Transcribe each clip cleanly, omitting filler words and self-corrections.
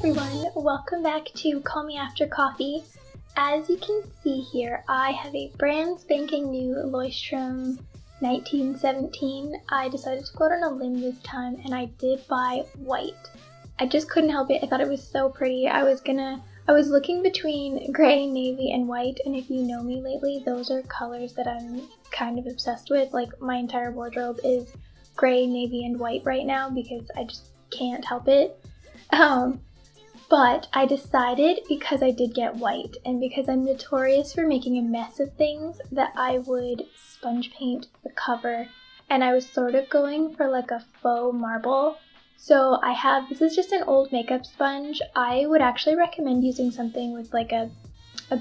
everyone, welcome back to Call Me After Coffee. As you can see here, I have a brand spanking new Leuchtturm 1917. I decided to go out on a limb this time and I did buy white. I just couldn't help it. I thought it was so pretty. I was looking between gray, navy, and white, and if you know me lately, those are colors that I'm kind of obsessed with. Like, my entire wardrobe is gray, navy, and white right now because I just can't help it. But I decided, because I did get white and because I'm notorious for making a mess of things, that I would sponge paint the cover, and I was sort of going for like a faux marble. So this is just an old makeup sponge. I would actually recommend using something with like a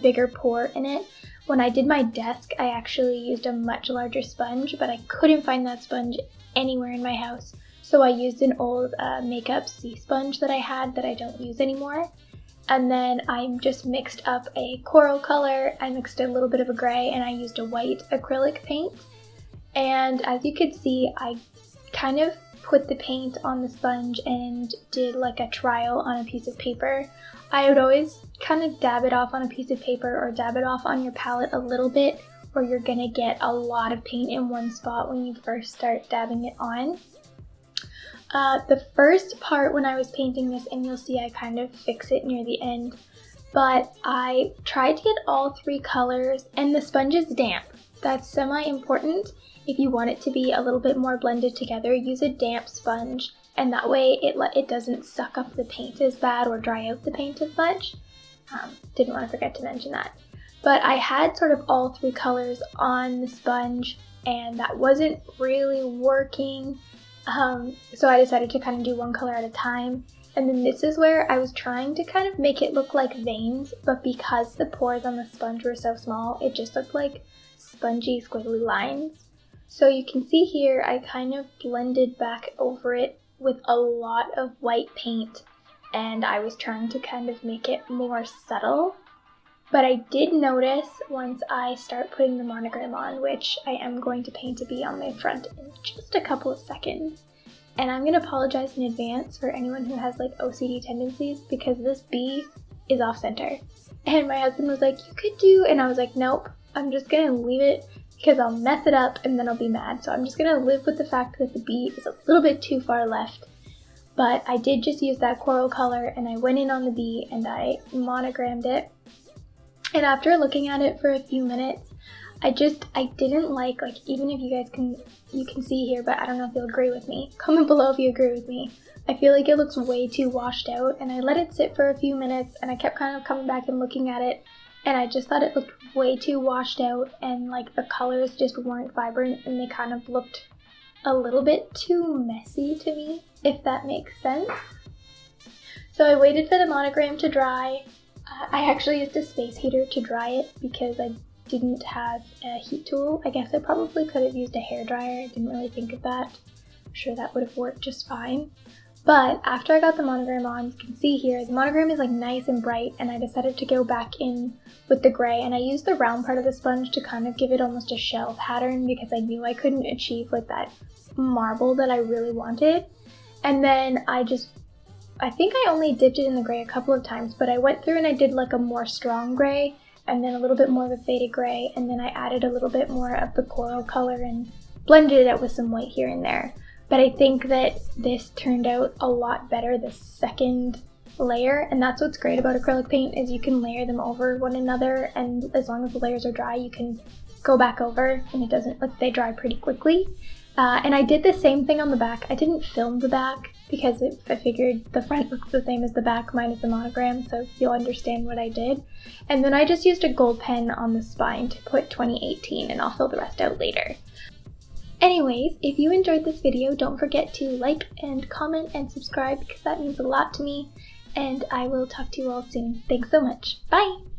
bigger pore in it. When I did my desk, I actually used a much larger sponge, but I couldn't find that sponge anywhere in my house. So I used an old makeup sea sponge that I had that I don't use anymore. And then I just mixed up a coral color, I mixed a little bit of a gray, and I used a white acrylic paint. And as you can see, I kind of put the paint on the sponge and did like a trial on a piece of paper. I would always kind of dab it off on a piece of paper or dab it off on your palette a little bit, or you're gonna get a lot of paint in one spot when you first start dabbing it on. The first part when I was painting this, and you'll see I kind of fix it near the end, but I tried to get all three colors, and the sponge is damp. That's semi-important. If you want it to be a little bit more blended together, use a damp sponge, and that way it doesn't suck up the paint as bad or dry out the paint as much. Didn't want to forget to mention that. But I had sort of all three colors on the sponge, and that wasn't really working. So I decided to kind of do one color at a time, and then this is where I was trying to kind of make it look like veins, but because the pores on the sponge were so small, it just looked like spongy squiggly lines. So you can see here I kind of blended back over it with a lot of white paint, and I was trying to kind of make it more subtle. But I did notice once I start putting the monogram on, which I am going to paint a bee on my front in just a couple of seconds. And I'm going to apologize in advance for anyone who has like OCD tendencies, because this bee is off center. And my husband was like, you could do, and I was like, nope, I'm just going to leave it because I'll mess it up and then I'll be mad. So I'm just going to live with the fact that the bee is a little bit too far left. But I did just use that coral color, and I went in on the bee and I monogrammed it. And after looking at it for a few minutes, I didn't like, even if you can see here, but I don't know if you'll agree with me. Comment below if you agree with me. I feel like it looks way too washed out, and I let it sit for a few minutes, and I kept kind of coming back and looking at it, and I just thought it looked way too washed out, and like the colors just weren't vibrant, and they kind of looked a little bit too messy to me, if that makes sense. So I waited for the monogram to dry. I actually used a space heater to dry it because I didn't have a heat tool. I guess I probably could have used a hairdryer. I didn't really think of that. I'm sure that would have worked just fine. But after I got the monogram on, you can see here, the monogram is like nice and bright, and I decided to go back in with the gray, and I used the round part of the sponge to kind of give it almost a shell pattern because I knew I couldn't achieve like that marble that I really wanted. And then I think I only dipped it in the gray a couple of times, but I went through and I did like a more strong gray, and then a little bit more of a faded gray, and then I added a little bit more of the coral color and blended it out with some white here and there. But I think that this turned out a lot better, the second layer, and that's what's great about acrylic paint is you can layer them over one another, and as long as the layers are dry, you can go back over, and it doesn't, like, they dry pretty quickly. And I did the same thing on the back. I didn't film the back because I figured the front looks the same as the back minus the monogram, so you'll understand what I did. And then I just used a gold pen on the spine to put 2018, and I'll fill the rest out later. Anyways, if you enjoyed this video, don't forget to like and comment and subscribe because that means a lot to me, and I will talk to you all soon. Thanks so much. Bye!